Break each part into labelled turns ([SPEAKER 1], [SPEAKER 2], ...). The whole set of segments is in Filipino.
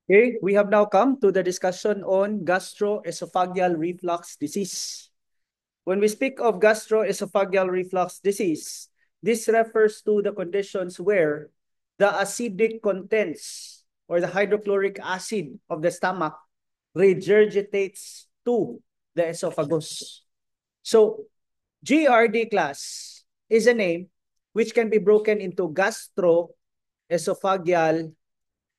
[SPEAKER 1] Okay, we have now come to the discussion on gastroesophageal reflux disease. When we speak of gastroesophageal reflux disease, this refers to the conditions where the acidic contents or the hydrochloric acid of the stomach regurgitates to the esophagus. So, GRD class is a name which can be broken into gastroesophageal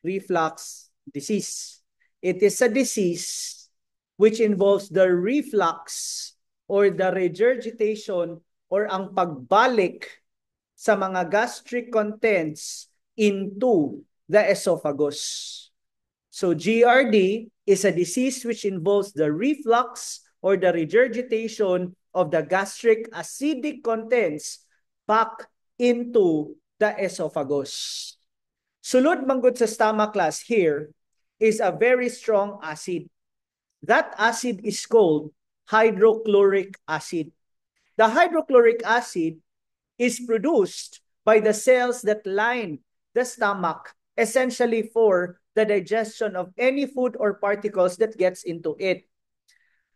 [SPEAKER 1] reflux disease. It is a disease which involves the reflux or the regurgitation or ang pagbalik sa mga gastric contents into the esophagus. So GRD is a disease which involves the reflux or the regurgitation of the gastric acidic contents back into the esophagus. Sulod manggod sa stomach class here is a very strong acid. That acid is called hydrochloric acid. The hydrochloric acid is produced by the cells that line the stomach essentially for the digestion of any food or particles that gets into it.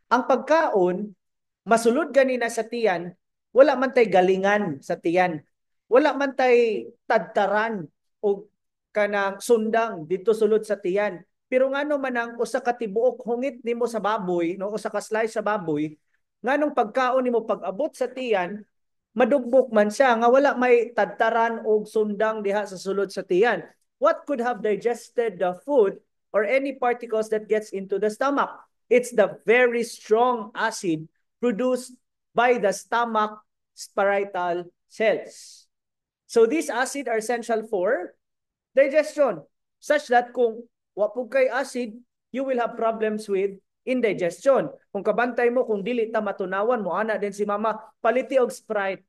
[SPEAKER 1] Ang pagkaon, masulod ganina sa tiyan, wala man tay galingan sa tiyan. Wala man tay tadtaran o kanang sundang dito sulod sa tiyan. Pero ngano man ang usa ka tibuok hungit nimo sa baboy, no, usa ka slice sa baboy, nganong pagkaon nimo pag-abot sa tiyan, madugbok man siya nga wala may tadtaran o sundang diha sa sulod sa tiyan. What could have digested the food or any particles that gets into the stomach? It's the very strong acid produced by the stomach parietal cells. So these acid are essential for digestion, such that kung wapog kay acid, you will have problems with indigestion. Kung kabantay mo, kung dili ta matunawan mo, ana din si mama, paliti og Sprite.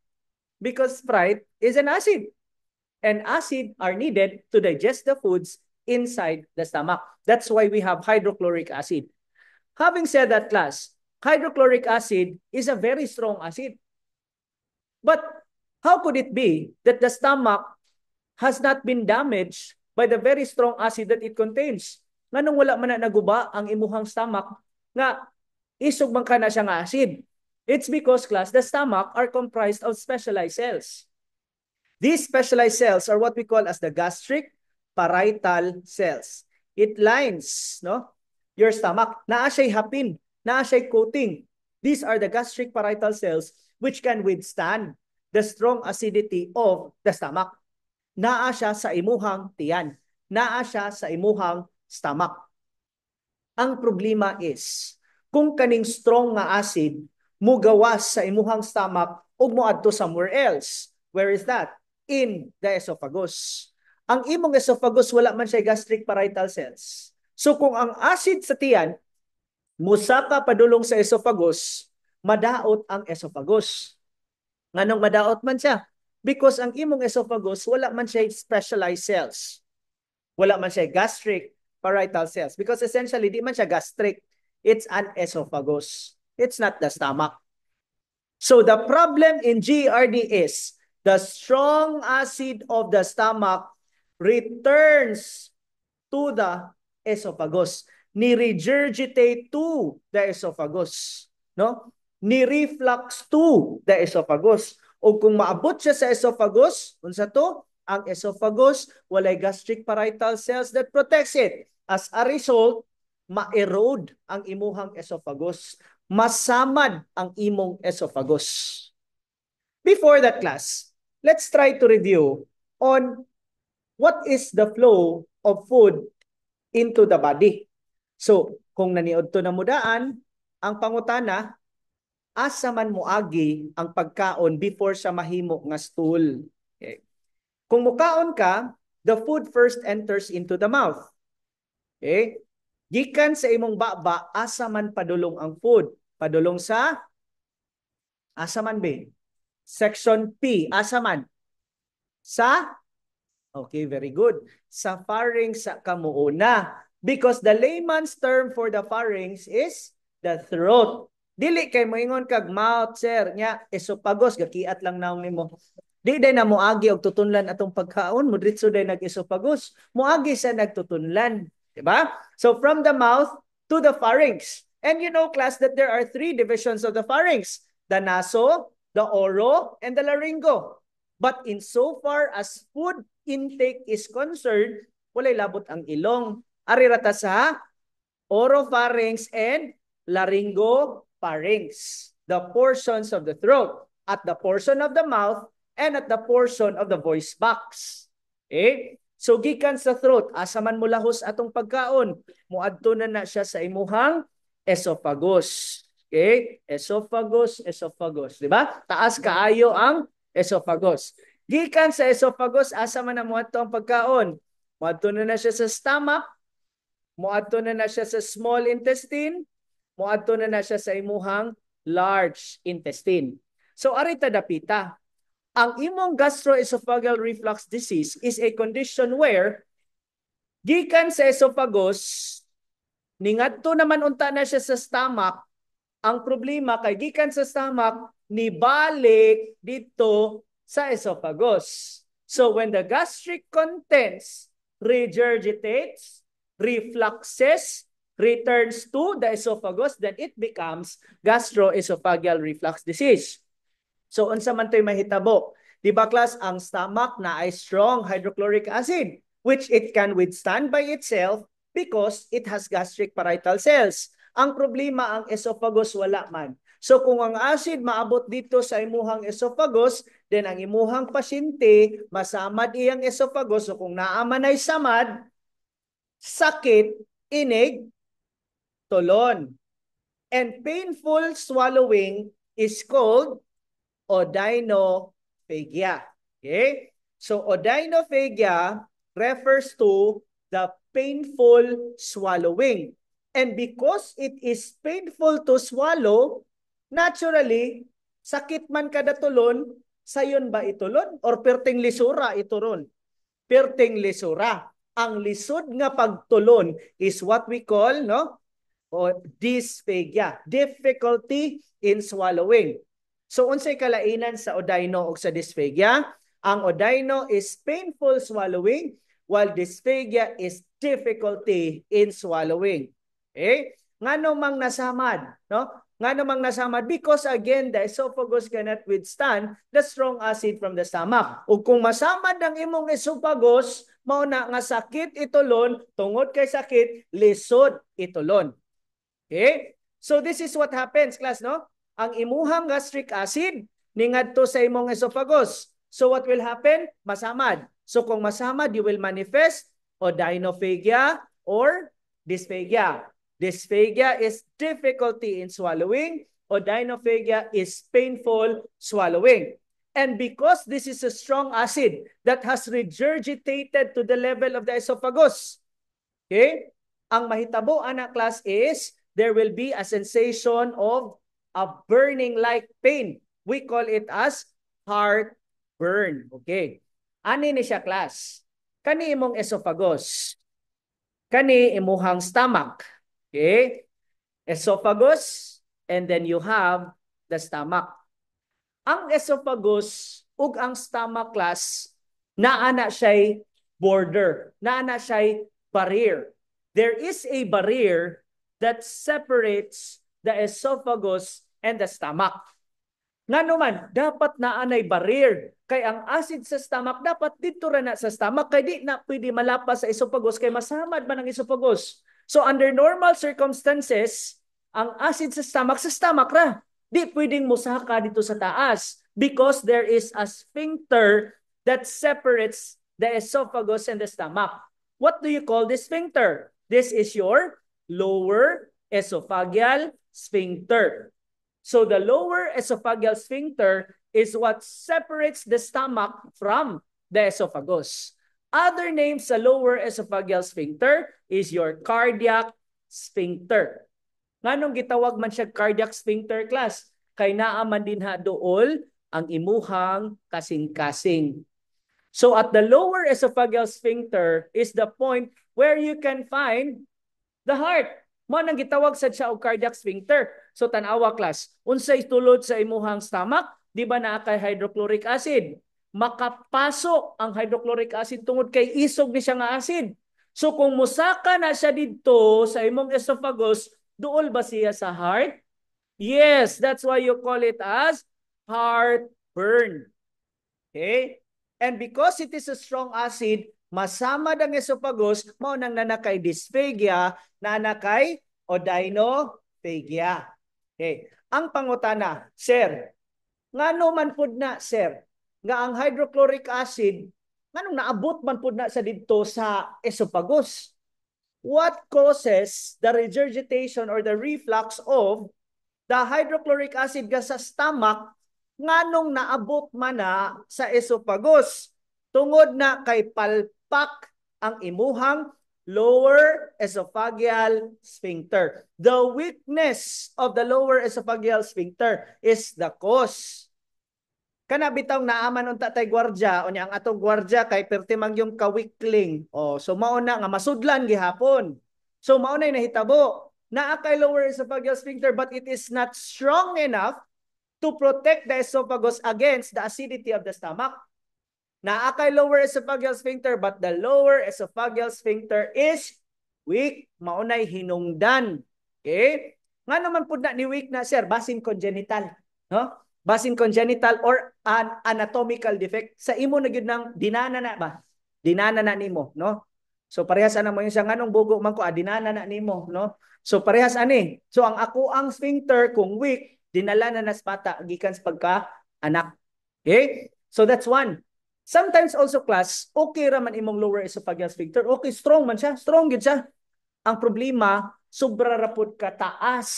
[SPEAKER 1] Because Sprite is an acid. And acid are needed to digest the foods inside the stomach. That's why we have hydrochloric acid. Having said that, class, hydrochloric acid is a very strong acid. But how could it be that the stomach has not been damaged by the very strong acid that it contains? Nganong wala man na naguba ang imuhang stomach nga isog man ka na siya nga acid? It's because, class, the stomach are comprised of specialized cells. These specialized cells are what we call as the gastric parietal cells. It lines, no, your stomach. Naa siya'y hapin, naa siya'y coating. These are the gastric parietal cells which can withstand the strong acidity of the stomach. Naa siya sa imuhang tiyan. Naa siya sa imuhang stomach. Ang problema is, kung kaning strong nga acid, mugawas sa imuhang stomach o moadto somewhere else. Where is that? In the esophagus. Ang imong esophagus, wala man siya gastric parietal cells. So kung ang acid sa tiyan, musaka padulong sa esophagus, madaot ang esophagus. Nganong madaot man siya? Because ang imong esophagus, wala man siya specialized cells. Wala man siya gastric parietal cells. Because essentially, di man siya gastric. It's an esophagus. It's not the stomach. So the problem in GERD is the strong acid of the stomach returns to the esophagus. Ni-regurgitate to the esophagus. No? Ni-reflux to the esophagus. O kung maabot siya sa esophagus, unsa to? Ang esophagus, walay gastric parietal cells that protects it. As a result, ma-erode ang imuhang esophagus. Masamad ang imong esophagus. Before that, class, let's try to review on what is the flow of food into the body. So, kung naniod to na mudaan, ang pangutana, asa man moagi ang pagkaon before sa mahimo nga stool. Okay. Kung mukaon ka, the food first enters into the mouth. Okay? Gikan sa imong baba, asa man padulong ang food. Padulong sa asa man ba? Section P, asa man? Sa okay, very good. Sa pharynx sa kamuuna. Because the layman's term for the pharynx is the throat. Dili kay moingon kag mouth, sir. Nya, esophagus, gakiat lang naong nimo. Di day na moagi og tutunlan atong pagkaon, mo diretso day nag-esophagus. Moagi sa nagtutunlan. Diba? So from the mouth to the pharynx. And you know, class, that there are 3 divisions of the pharynx: the naso, the oro, and the laryngo. But insofar as food intake is concerned, walay labot ang ilong. Arirata sa oropharynx and laryngopharynx, the portions of the throat, at the portion of the mouth, and at the portion of the voice box. Okay? So gikan sa throat, asa man mulahos atong pagkaon, muadto na siya sa imuhang esophagus. Okay? Esophagus, di ba? Taas kaayo ang esophagus. Gikan sa esophagus, asa man na muadto ang pagkaon, muadto na siya sa stomach, muadto na siya sa small intestine, muadto na siya sa imuhang large intestine. So arita dapita, ang imong gastroesophageal reflux disease is a condition where gikan sa esophagus, ningadto naman unta na siya sa stomach. Ang problema kay gikan sa stomach, nibalik dito sa esophagus. So when the gastric contents regurgitates, refluxes, returns to the esophagus, then it becomes gastroesophageal reflux disease. So unsa man to'y mahitabo? Di ba, class, ang stomach na ay strong hydrochloric acid, which it can withstand by itself because it has gastric parietal cells. Ang problema, ang esophagus wala man. So kung ang acid maabot dito sa imuhang esophagus, then ang imuhang pasyente, masamad iyang esophagus. So kung naaman ay samad, sakit, inig, tulon. And painful swallowing is called odynophagia. Okay? So odynophagia refers to the painful swallowing. And because it is painful to swallow, naturally, sakit man kada tulon, sayon ba itulon? Or perting lisura ituron? Perting lisura. Ang lisod nga pagtulon is what we call, no? O dysphagia, difficulty in swallowing. So unsay kalainan sa odyno o sa dysphagia? Ang odyno is painful swallowing, while dysphagia is difficulty in swallowing. Okay? Ngano mang nasamad, no? Ngano mang nasamad because again the esophagus cannot withstand the strong acid from the stomach. Ug kung masamad ang imong esophagus, mao na nga sakit itulon, tungod kay sakit, lisod itulon. Okay? So this is what happens, class, no? Ang imuhang gastric acid ningadto sa imong esophagus. So what will happen? Masamad. So kung masamad, you will manifest odynophagia or dysphagia. Dysphagia is difficulty in swallowing. Odynophagia is painful swallowing. And because this is a strong acid that has regurgitated to the level of the esophagus, okay? Ang mahitabo, anak class, is there will be a sensation of a burning like pain. We call it as heartburn. Okay. Ani ni siya, class? Kani imong esophagus. Kani imuhang stomach. Okay. Esophagus, and then you have the stomach. Ang esophagus ug ang stomach, class, naana siya'y border. Naana siya'y barrier. There is a barrier that separates the esophagus and the stomach. Nga naman, dapat naanay barrier. Kay ang acid sa stomach, dapat dito na sa stomach. Kay di na pwede malapas sa esophagus, kay masamad man ang esophagus. So under normal circumstances, ang acid sa stomach ra. Di pwedeng musaka dito sa taas because there is a sphincter that separates the esophagus and the stomach. What do you call this sphincter? This is your lower esophageal sphincter. So the lower esophageal sphincter is what separates the stomach from the esophagus. Other names sa lower esophageal sphincter is your cardiac sphincter. Nganong gitawag man siya cardiac sphincter, class? Kay naaman din ha dool ang imuhang kasing-kasing. So at the lower esophageal sphincter is the point where you can find the heart. Mo nang gitawag sad siya og cardiac sphincter. So tan-awa, class, unsay tulod sa imuhang stomach, di ba naa kay hydrochloric acid? Makapasok ang hydrochloric acid tungod kay isog ni siya nga acid. So kung musaka na siya dito sa imong esophagus, duol ba siya sa heart? Yes, that's why you call it as heartburn. Okay? And because it is a strong acid, masama ang esophagus, mao nang nanakay dysphagia, nanakay odynophagia. Okay. Ang pangutana, sir, ngano man pud na, sir, nga ang hydrochloric acid, nganong naabot man pud na sa didto sa esophagus? What causes the regurgitation or the reflux of the hydrochloric acid gas sa stomach nganong naabot man na sa esophagus? Tungod na kay palpak ang imuhang lower esophageal sphincter. The weakness of the lower esophageal sphincter is the cause. Kana bitaw naaman unta tay gwardiya, unya ang atong gwardiya kay perti mang yung kawikling. Oh, so mao na nga masudlan gihapon. So mao na nahitabo. Naa kay lower esophageal sphincter but it is not strong enough to protect the esophagus against the acidity of the stomach. Naa kay lower esophageal sphincter but the lower esophageal sphincter is weak. Mao nay hinungdan. Okay? Nga naman pud na ni weak na sir, basin congenital, no? Basin congenital or an anatomical defect sa imo na gyud nang dinana na ba? Dinana na nimo, no? So parehas ana mo yung siya nganong bugo man ko dinana na nimo, no? So parehas ani. So ang ako ang sphincter kung weak, dinala na nas bata gikan sa pagka anak. Okay? So that's one. Sometimes also class, okay ra man imong lower esophageal sphincter. Okay, strong man siya. Strong gid siya. Ang problema, sobra ra pud ka taas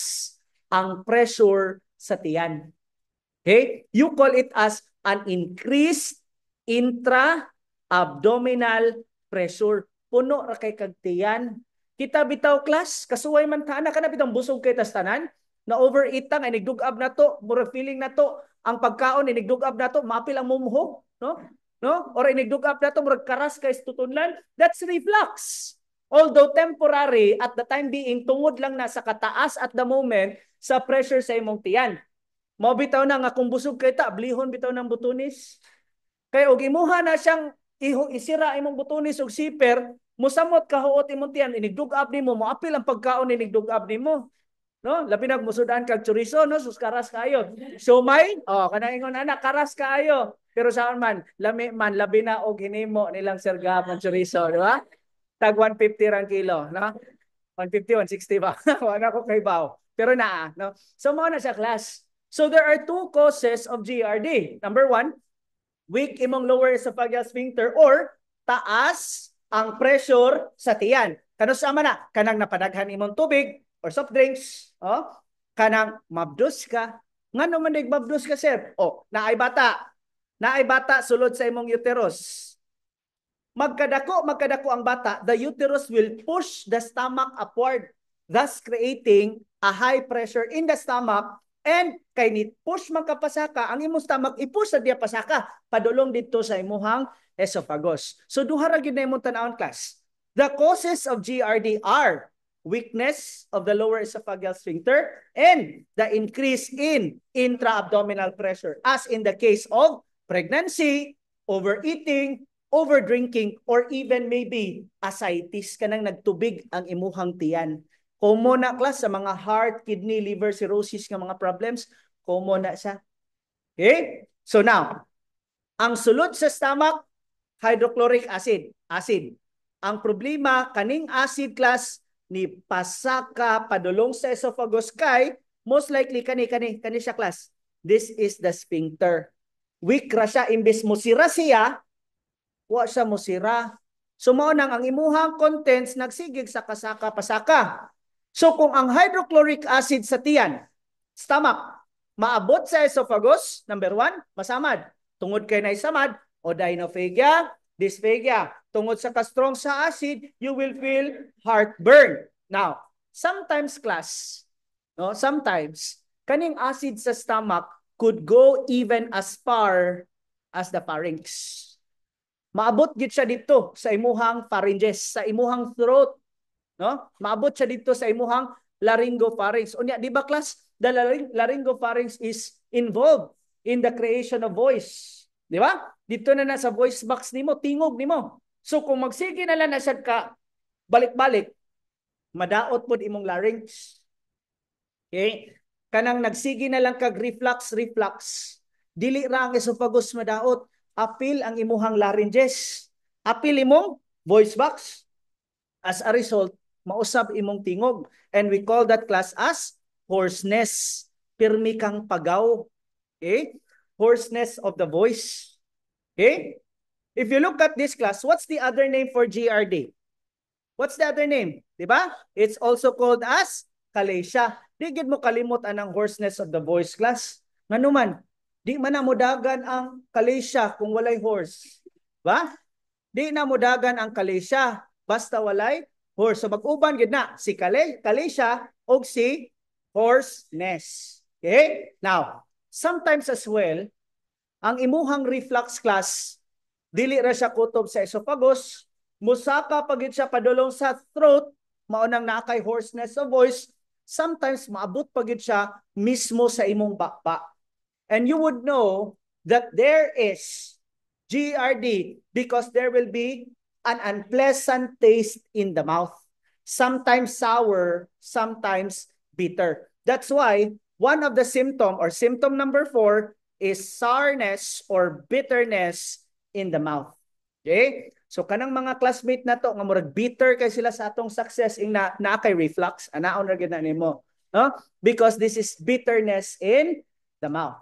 [SPEAKER 1] ang pressure sa tiyan. Okay? You call it as an increased intra-abdominal pressure. Puno ra kay kagtiyan. Kita bitaw class, kasuway man ta na kana bitang busog kay tas tanan, na overeat tang ay nigdugab na to, murag feeling na to, ang pagkaon ni nigdugab na to, mapil ang mumuhog, no? No? Or nigdugab na to, murag karas kay tutunlan, that's reflux. Although temporary, at the time being, tungod lang na sa kataas at the moment sa pressure sa imong tiyan. Mao bitaw na nga kung busog kay ta, blihon bitaw ng butunis. Kay og imuha na siyang isira imong butunis og siper, musamot kahuot imong tiyan, inigdugab nimo, moapil ang pagkaon inigdugab nimo. No, labi na musudan kag chorizo, no, sus karas kayo. Siomay, oh, kana ingon anak karas kayo. Pero saan man, lami man labi na og hinimo nilang sergapon chorizo, di ba? Tag 150 rang kilo, no? 150, 160 ba? Wala ko kay baw. Pero naa, no? So mo na sa class. So there are two causes of GERD. Number one, weak imong lower esophageal sphincter or taas ang pressure sa tiyan. Kano sama na? Kanang napadaghan imong tubig or soft drinks, oh? Kanang mabdus ka. Ngano man mabdus ka, sir? Oh, naay bata. Naay bata sulod sa imong uterus. Magkadako ang bata, the uterus will push the stomach upward, thus creating a high pressure in the stomach. And kay ni push man ka pasaka, ang imong stomach i-push sa diya pasaka padulong dito sa imuhang esophagus. So duha ra gyud na imong tan-awon class. The causes of GERD are weakness of the lower esophageal sphincter and the increase in intra-abdominal pressure, as in the case of pregnancy, overeating, overdrinking, or even maybe ascites, kanang nagtubig ang imuhang tiyan. Common na class sa mga heart, kidney, liver, cirrhosis nga mga problems, common na siya. Okay? So now, ang sulod sa stomach, hydrochloric acid. Acid. Ang problema, kaning acid class ni pasaka padulong sa esophagus kay, most likely kani siya class. This is the sphincter. Weak ra siya, imbes mo sira siya, wa siya mo sira. So mao nang ang imuhang contents nagsigig sa kasaka-pasaka. So kung ang hydrochloric acid sa tiyan, stomach, maabot sa esophagus, number one, masamad. Tungod kay naisamad, odynophagia, dysphagia. Tungod sa ka-strong sa acid, you will feel heartburn. Now, sometimes class, no, sometimes, kaning acid sa stomach could go even as far as the pharynx. Maabot gid siya dito sa imuhang pharynges, sa imuhang throat, no? Maabot siya dito sa imuhang laryngopharynx. Unya, di ba class, the laryngopharynx is involved in the creation of voice. Di ba? Dito na sa voice box nimo, tingog nimo. So kung magsige na lang na siya ka balik-balik madaot pod imong larynx. Okay? Kanang nagsigi na lang kag reflux, dili ra ang esophagus madaot, apil ang imuhang larynges, apil imong voice box. As a result, mausab imong tingog, and we call that class as hoarseness. Pirmi kang pagaw. Okay? Hoarseness of the voice. Okay? If you look at this class, what's the other name for GRD? What's the other name? Diba? It's also called as kalesia. Di gid mo kalimot anang hoarseness of the voice class. Nganuman, di man na modagan ang kalesia kung walay horse. Ba? Di na modagan ang kalesia basta walay horse. So mag-uban gid na si kalesia o si hoarseness. Okay? Now, sometimes as well, ang imuhang reflux class, dili ra siya kutob sa esophagus, musaka pagid siya padulong sa throat, maunang nakay hoarseness of voice, sometimes maabot pagid siya mismo sa imong bakba. And you would know that there is GRD because there will be an unpleasant taste in the mouth. Sometimes sour, sometimes bitter. That's why one of the symptom or symptom number 4 is sourness or bitterness in the mouth. Okay? So kanang mga classmate na to nga murag bitter kay sila sa atong success ing na kay reflux, anaon ra gyud na nimo, no? Because this is bitterness in the mouth.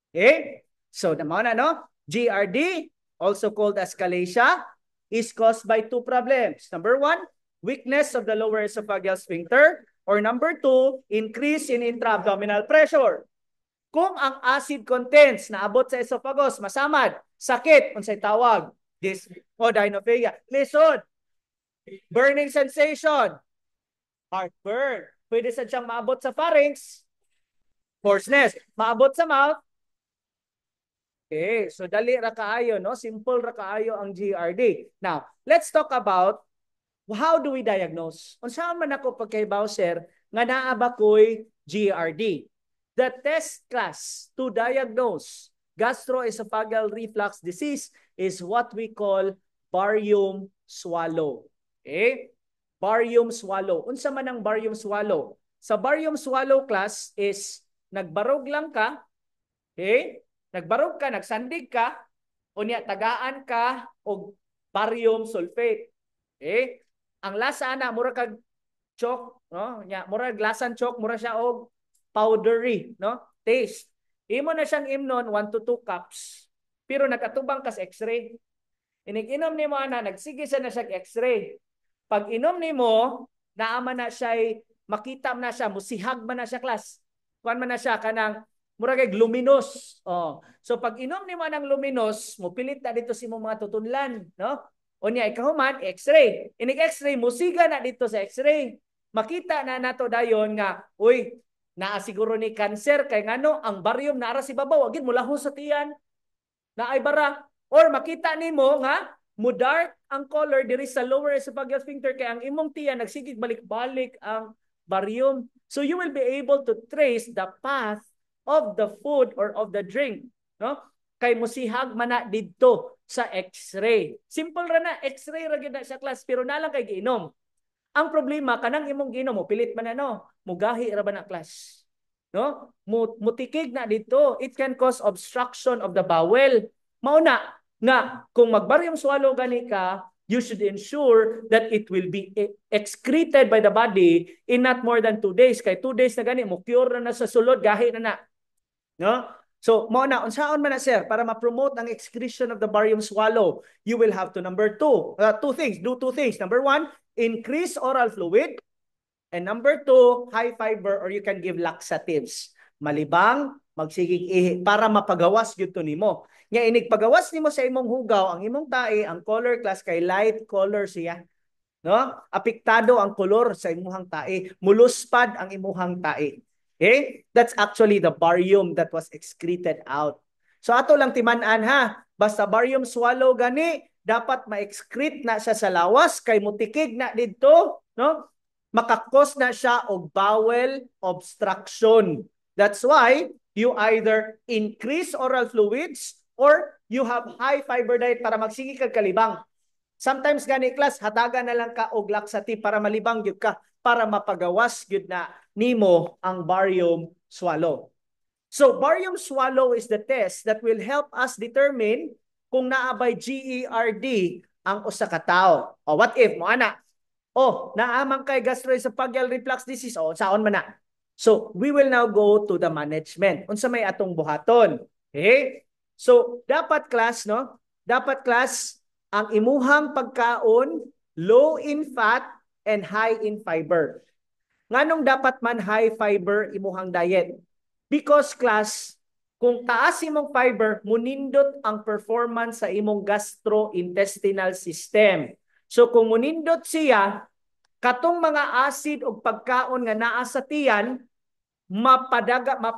[SPEAKER 1] Okay? So the na no, GRD, also called as kalesia, is caused by two problems. Number 1, weakness of the lower esophageal sphincter, or number 2, increase in intra-abdominal pressure. Kung ang acid contents na abot sa esophagus masamad, sakit, unsay tawag? Dynophagia. Lisod. Burning sensation. Heartburn. Pwede sa siyang maabot sa pharynx. Hoarseness. Maabot sa mouth. Okay, so dali ra kaayo, no? Simple ra kaayo ang GRD. Now, let's talk about how do we diagnose? Unsaon man ako pagkaibaw, sir, nga naa ba ko'y GRD? The test class to diagnose gastroesophageal reflux disease is what we call barium swallow. Okay? Barium swallow. Unsa man ang barium swallow? Sa barium swallow class is nagbarog lang ka, okay? Nagbarog ka, nagsandig ka, unya tagaan ka og barium sulfate. Okay? Ang lasa ana mura kag chalk, no? Nya mura glasan chalk, mura siya og powdery, no? Taste. Imo na siyang imnon 1 to 2 cups. Pero nakatubang kas X-ray. Inig-inom nimo ana, nagsige na siya X-ray. Pag inom nimo, naama na siya, makita na siya, musihag man na siya class. Kuan man na siya kanang mura kay luminous. Oh. So pag inom nimo ng luminous, mopilit na dito si imong mga tutunlan, no? Unya ikaw man X-ray. Inig X-ray musiga na dito sa X-ray. Makita na nato dayon nga, uy, naasiguro ni cancer kay ngano ang barium naara si babaw agid mulahos sa tiyan. Naay bara or makita nimo nga mo dark ang color diri sa lower esophageal sphincter kay ang imong tiyan nagsigig balik-balik ang barium. So you will be able to trace the path of the food or of the drink, no? Kay musihag man na didto sa X-ray. Simple ra na, X-ray ra gyud na sa class pero nalang kay giinom. Ang problema kanang imong ginom mo pilit man na no, mugahi ra ba na class? No? Mutikig na dito. It can cause obstruction of the bowel. Mauna nga kung magbarium swallow gani ka, you should ensure that it will be excreted by the body in not more than 2 days. Kay 2 days na gani mo cure na sa sulod, gahi na na. No? So, mauna, unsaon man na sir, para ma-promote ang excretion of the barium swallow, you will have to do two things. Number 1, increase oral fluid. And number 2, high fiber or you can give laxatives. Malibang, magsigig ihi para mapagawas gyud to nimo. Nya inig pagawas nimo sa imong hugaw, ang imong tae, ang color class kay light color siya. No? Apektado ang kolor sa imong tae, muluspad ang imong tae. Okay? That's actually the barium that was excreted out. So ato lang timan-an ha, basta barium swallow gani, dapat ma-excrete na siya sa lawas kay mutikig na didto, no? Makakos na siya og bowel obstruction. That's why you either increase oral fluids or you have high fiber diet para magsige kag kalibang. Sometimes gani class hatagan na lang ka og laxative para malibang gyud ka para mapagawas gyud na nimo ang barium swallow. So barium swallow is the test that will help us determine kung naabay GERD ang usa ka tawo. O what if mo ana? Oh, naamang kay gastroesophageal reflux disease. O saon man na. So we will now go to the management. Unsa may atong buhaton? Okay? So dapat class no? Dapat class ang imuhang pagkaon low in fat and high in fiber. Nganong dapat man high fiber imuhang diet? Because class, kung taas imong fiber, munindot ang performance sa imong gastrointestinal system. So kung munindot siya, katong mga acid o pagkaon nga naa sa tiyan,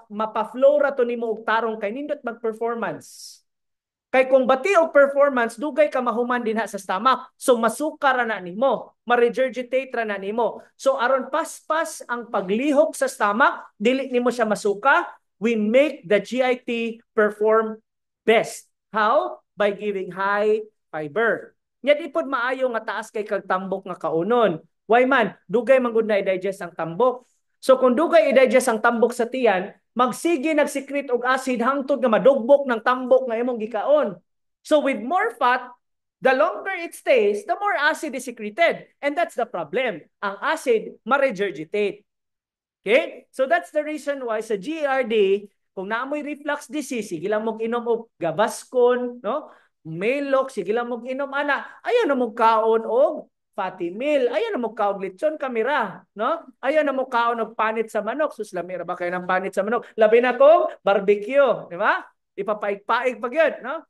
[SPEAKER 1] mapaflow ra to nimo og tarong kay nindot mag-performance. Kay kung bati og performance, dugay ka mahuman dinha sa stomach. So masukar ra na nimo, ma-regurgitate ra na nimo. So aron paspas ang paglihok sa stomach, dili nimo siya masuka, we make the GIT perform best. How? By giving high fiber. Nya di pod maayo nga taas kay kag tambok nga kaunon. Why man? Dugay man gud na i-digest ang tambok. So kung dugay i-digest ang tambok sa tiyan, magsige nagsikret og acid hangtod nga madugbok ng tambok nga imong gikaon. So with more fat, the longer it stays, the more acid is secreted. And that's the problem. Ang acid ma-regurgitate. Okay? So that's the reason why sa GERD, kung naamoy reflux disease, sige lang mong inom og Gaviscon, no? Maalox, sige lang mong inom ana. Ayaw na mong kaon og fatty meal. Ayaw na mong kaon lechon kamera, no? Ayaw na mong kaon og panit sa manok. Sus, lamira ba kayo ng panit sa manok? Labi na ko, barbecue, di ba? Ipapaig-paig pag yun, no?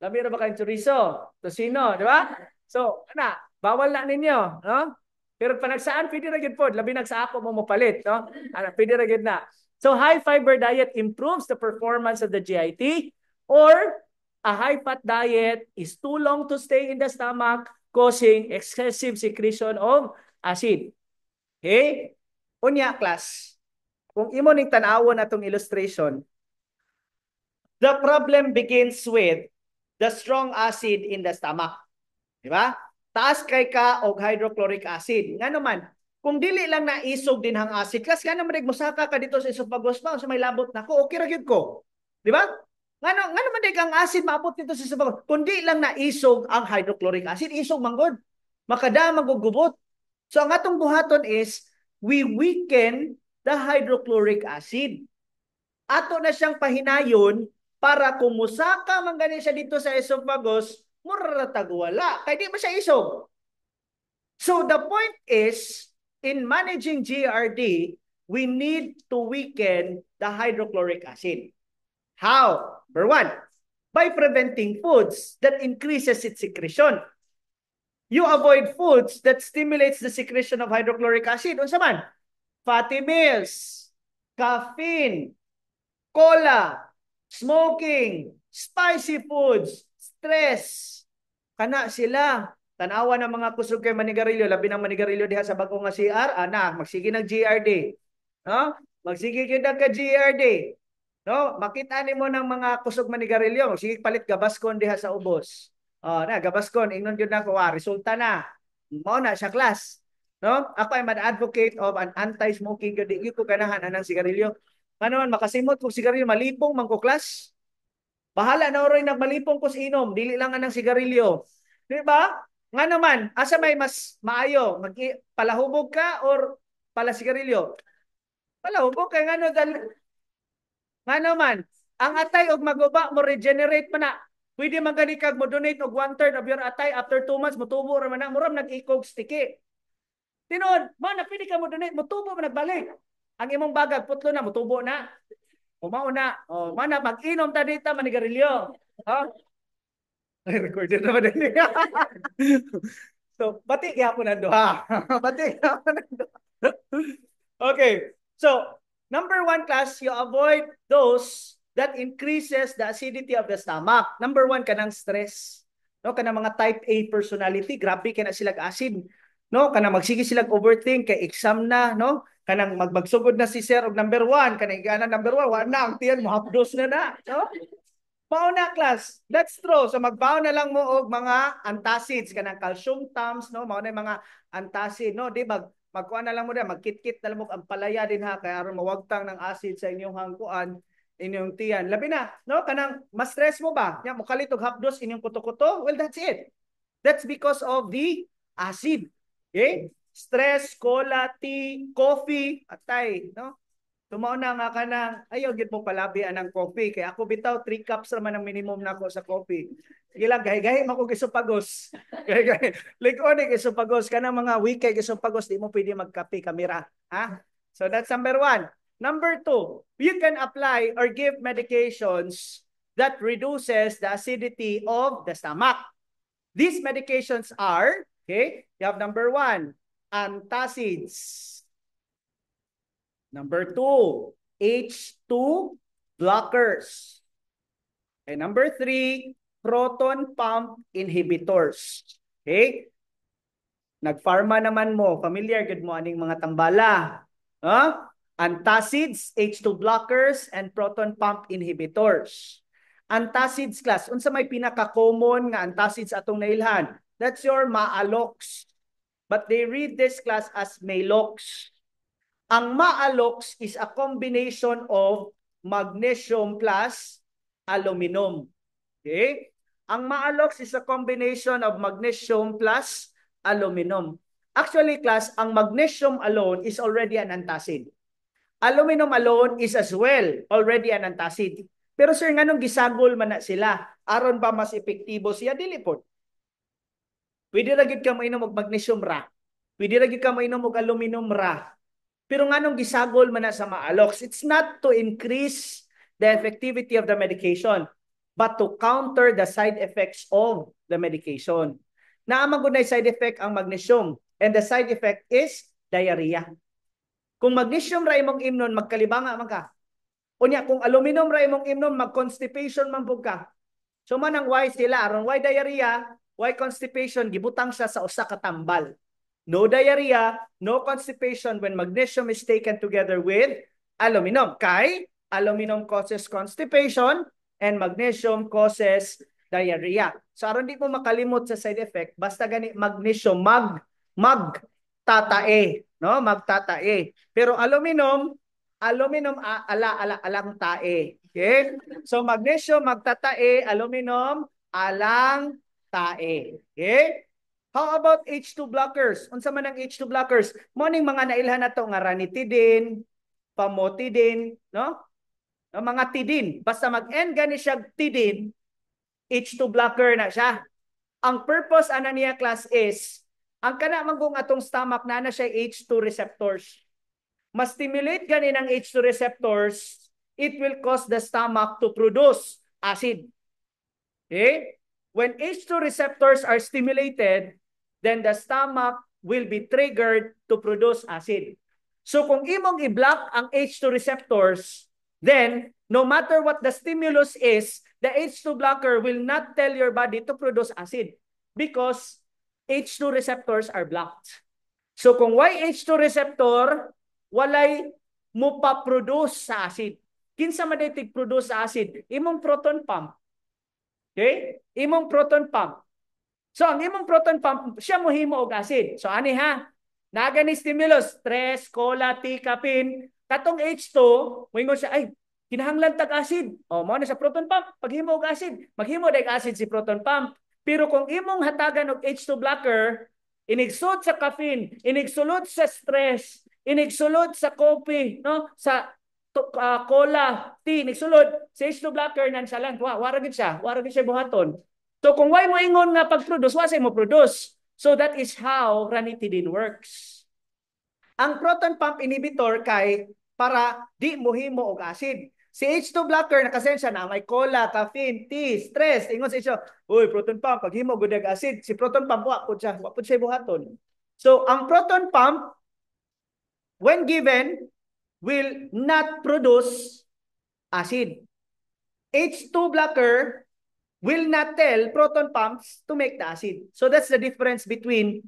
[SPEAKER 1] Lamira ba kayong chorizo, tocino, di ba? So, ana, bawal na ninyo, no? Pero panagsaan, pwede na gid pod. Labi nagsa ako mo mapalit, no? Ano, pwede na gid na. So high fiber diet improves the performance of the GIT, or a high fat diet is too long to stay in the stomach, causing excessive secretion of acid. Okay? Unya class, kung imo ning tan-awon atong illustration, the problem begins with the strong acid in the stomach. Di ba? Taas kay ka og hydrochloric acid. Nga naman, kung dili lang na isog din hang acid, kas nga naman musaka ka dito sa esophagus pa, sa may labot na ko, okay ra gyud ko. Di ba? Nga naman ang acid maabot dito sa esophagus. Kung di lang na isog ang hydrochloric acid, isog manggod. Makadamag og gubot. So ang atong buhaton is, we weaken the hydrochloric acid. Ato na siyang pahinayon para kung musaka man gani siya dito sa esophagus, muraratag wala. Kaya di ba siya isog? So the point is, in managing GERD, we need to weaken the hydrochloric acid. How? Number one, by preventing foods that increases its secretion. You avoid foods that stimulates the secretion of hydrochloric acid. Unsa man? Fatty meals, caffeine, cola, smoking, spicy foods, stress. Kana sila. Tanawa ng mga kusog kay manigarilyo, labi ng manigarilyo diha sa bagong nga CR, ana, magsige ng GERD. No? Magsige gyud ka GERD. No? Makita nimo ng mga kusog manigarilyo, sige palit Gaviscon diha sa ubos. Na Gaviscon ingnon gyud nako, resulta na. Mao na siya class. No? Ako ay an advocate of an anti-smoking gyud, di ko ganahan anang sigarilyo. Ano man makasimot kung sigarilyo malipong man ko class. Bahala na oroy nagmalipong ko sa inom, dili lang anang sigarilyo. Di ba? Nga naman, asa may mas maayo, palahubog ka or pala sigarilyo? Palahubog kay ngano nga naman, ang atay og maguba mo regenerate man na. Pwede man gani kag mo donate og 1/3 of your atay after 2 months motubo ra man na, muram nag-ikog sticky. Tinud, man na pwede ka mo donate, motubo man nagbalik. Ang imong bagag putlo na motubo na. Umao na. Oh, mana mag-inom ta dito manigarilyo. Ha? Ay, recorded naman din. So, bati gyapon nando ha. Bati gyapon nando. Okay. So, number one class, you avoid those that increases the acidity of the stomach. Number one, kanang stress. No, kanang mga type A personality, grabe kana sila acid. No, kanang magsige sila overthink kay exam na, no? Kanang magsugod na si sir og number one, kanang igana number one, wa na ang tiyan mo hapdos na na, no? Mauna class, that's true. So magbaon na lang mo og mga antacids kanang calcium tams no, mao na mga antacid no, di magkuan na lang mo da, magkit-kit na lang mo ang palaya din ha kay aron mawagtang ng acid sa inyong hangkuan, inyong tiyan. Labi na no kanang mas stress mo ba? Nya mo kalit og hapdos inyong kuto-kuto. Well, that's it. That's because of the acid. Okay? Stress, cola, tea, coffee, atay, no? Tumaw na nga ka na, ayaw gid mo palabi anang coffee. Kaya ako bitaw, 3 cups naman ang minimum na ako sa coffee. Sige lang, gahi-gahi mo ko gisupagos. Gahi-gahi. Likod ni gisupagos. Kanang mga weekend gisupagos, di mo pwede magkape, kamera. Ha? So that's number 1. Number 2, you can apply or give medications that reduces the acidity of the stomach. These medications are, okay, you have number 1, antacids. Number 2, H2 blockers. And number 3, proton pump inhibitors. Okay? Nagpharma naman mo. Familiar gud mo aning mga tambala. Huh? Antacids, H2 blockers, and proton pump inhibitors. Antacids class. Unsa may pinaka-common nga antacids atong nailhan? That's your Maalox. But they read this class as Maalox. Ang Maalox is a combination of magnesium plus aluminum. Okay? Ang Maalox is a combination of magnesium plus aluminum. Actually, class, ang magnesium alone is already an antacid. Aluminum alone is as well already an antacid. Pero sir, nganong gisagol man na sila? Aron ba mas epektibo siya? Dili po. Pwede ra gid ka mainom og magnesium ra. Pwede ra gid ka mainom og aluminum ra. Pero nganong gisagol man na sa Maalox? It's not to increase the effectivity of the medication, but to counter the side effects of the medication. Naamagunay side effect ang magnesium, and the side effect is diarrhea. Kung magnesium ra imong imnon, magkalibanga man ka. Unya, kung aluminum ra imong imnon, mag-constipation man pug ka. So man ang why sila, aron why diarrhea, why constipation, gibutang siya sa usa ka tambal. No diarrhea, no constipation when magnesium is taken together with aluminum. Kay aluminum causes constipation and magnesium causes diarrhea. So aron di mo makalimot sa side effect, basta gani magnesium magtatae, no? Magtatae. Pero aluminum alang tae. Okay? So magnesium magtatae, aluminum alang tae. Okay? How about H2 blockers? Unsa man ang H2 blockers? Mo ning mga nailhan nato nga ranitidine, famotidine, no? Ang mga tidin, basta mag-end gani siya tidin, H2 blocker na siya. Ang purpose ana niya class is ang kana manggong atong stomach na siya H2 receptors. Ma-stimulate gani ng H2 receptors, it will cause the stomach to produce acid. Okay? When H2 receptors are stimulated, then the stomach will be triggered to produce acid. So kung imong i-block ang H2 receptors, then no matter what the stimulus is, the H2 blocker will not tell your body to produce acid because H2 receptors are blocked. So kung why H2 receptor, walay mo pa-produce sa acid. Kinsa man day tig-produce sa acid? Imong proton pump. Okay? Imong proton pump. So ang imong proton pump, siya mo himo og acid. So ani ha, naga ni stimulus, stress, cola, tea, caffeine, katong H2, moingon siya ay kinahanglan tag acid. O mo na sa proton pump, paghimo og acid, maghimo dag acid si proton pump. Pero kung imong hatagan og H2 blocker, inigsulod sa caffeine, inigsulod sa stress, inigsulod sa coffee, no? Sa cola, tea, nigsulod, sa H2 blocker nan siya lang, wara gid siya buhaton. So kung why mo ingon nga pag-produce, wa say mo produce. So that is how ranitidine works. Ang proton pump inhibitor kay para di mo himo og acid. Si H2 blocker nakasensya na may cola, caffeine, tea, stress. Ingon sa isyo, uy, proton pump pag himo gud og acid, si proton pump wa pud siya buhaton. So ang proton pump when given will not produce acid. H2 blocker will not tell proton pumps to make the acid. So that's the difference between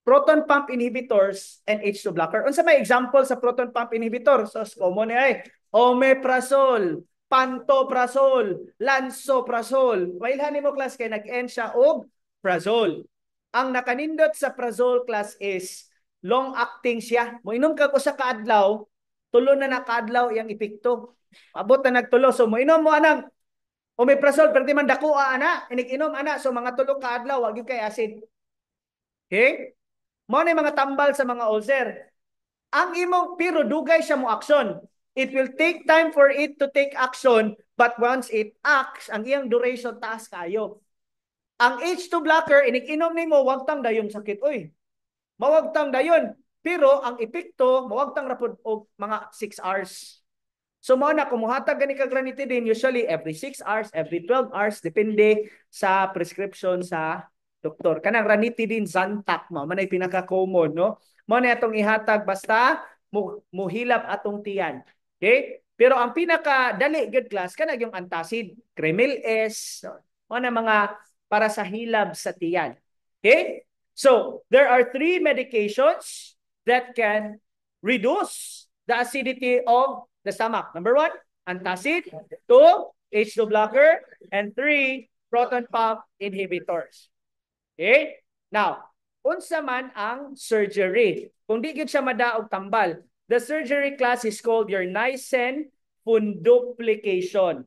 [SPEAKER 1] proton pump inhibitors and H2 blocker. Unsa may example sa proton pump inhibitor? So common ay omeprazole, pantoprazole, lansoprazole. Mailhan mo class kay nag-end siya og prazole. Ang nakanindot sa prazole class is long acting siya. Moinom ka ko sa kaadlaw, tulo na nakadlaw iyang epekto. Abot na nagtulo. So moinom mo anang omeprazole pero di man dako ana, inig-inom ana so mga tulo ka adlaw wag kay acid. Okay? Mo na mga tambal sa mga ulcer. Ang imong pero dugay siya mo action. It will take time for it to take action, but once it acts, ang iyang duration taas kayo. Ang H2 blocker, inig-inom nimo wag tang dayon sakit oy. Mawag tang dayon. Pero ang epekto mawag tang rapod og mga 6 hours. So mo na kumuhatag gani kag ranitidine usually every 6 hours, every 12 hours depende sa prescription sa doktor. Kanang ranitidine Zantac mo manay pinaka-common no. Mo na atong ihatag basta muhilap atong tiyan. Okay? Pero ang pinaka dali good class kanang yung antacid, Kremil S, mo na mga para sa hilab sa tiyan. Okay? So, there are 3 medications that can reduce the acidity of the stomach. Number 1, antacid. 2, H2 blocker. And 3, proton pump inhibitors. Okay? Now, unsa man ang surgery? Kung di gyud siya madaog tambal, the surgery class is called your Nissen fundoplication.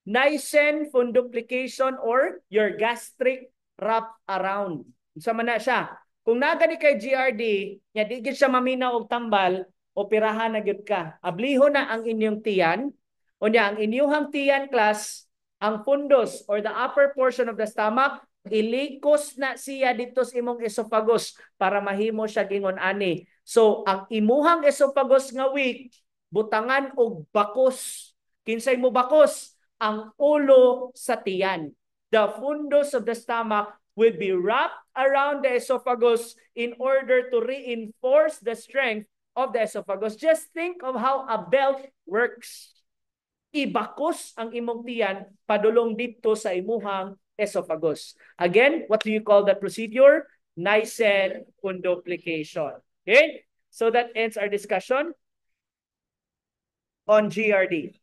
[SPEAKER 1] Nissen fundoplication or your gastric wrap around. Unsa man na siya? Kung nagani kay GRD, nya di gyud siya maminaw og tambal, operahan na gyud ka. Abliho na ang inyong tiyan. Unya ang inyong tiyan class, ang fundos or the upper portion of the stomach, ilikos na siya dito sa imong esophagus para mahimo siya gingon ani. So ang imuhang esophagus nga weak, butangan og bakos. Kinsay mo bakos? Ang ulo sa tiyan. The fundus of the stomach will be wrapped around the esophagus in order to reinforce the strength of the esophagus. Just think of how a belt works. Ibakos ang imong tiyan padulong dito sa imuhang esophagus. Again, what do you call that procedure? Nissen fundoplication. Okay? So that ends our discussion on GRD.